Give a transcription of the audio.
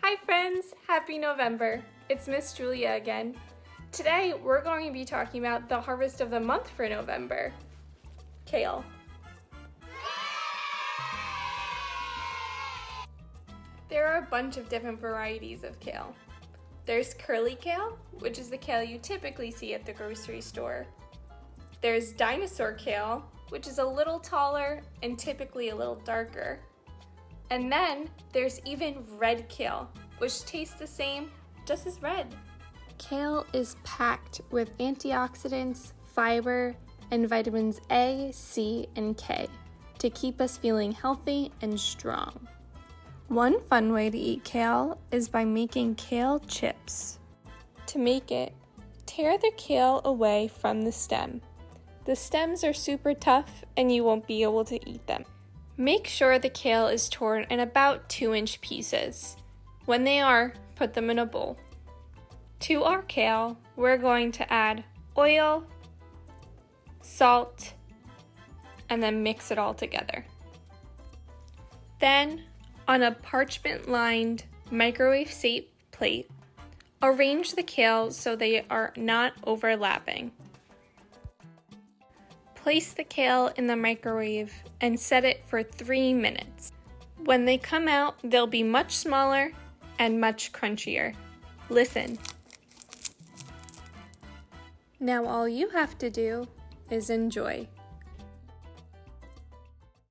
Hi friends, happy November. It's Miss Julia again. Today we're going to be talking about the harvest of the month for November, kale. There are a bunch of different varieties of kale. There's curly kale, which is the kale you typically see at the grocery store. There's dinosaur kale, which is a little taller and typically a little darker. And then there's even red kale, which tastes the same, just as red. Kale is packed with antioxidants, fiber, and vitamins A, C, and K to keep us feeling healthy and strong. One fun way to eat kale is by making kale chips. To make it, tear the kale away from the stem. The stems are super tough and you won't be able to eat them. Make sure the kale is torn in about 2-inch pieces. When they are, put them in a bowl. To our kale, we're going to add oil, salt, and then mix it all together. Then, on a parchment-lined, microwave-safe plate, arrange the kale so they are not overlapping. Place the kale in the microwave and set it for 3 minutes. When they come out, they'll be much smaller and much crunchier. Listen. Now all you have to do is enjoy.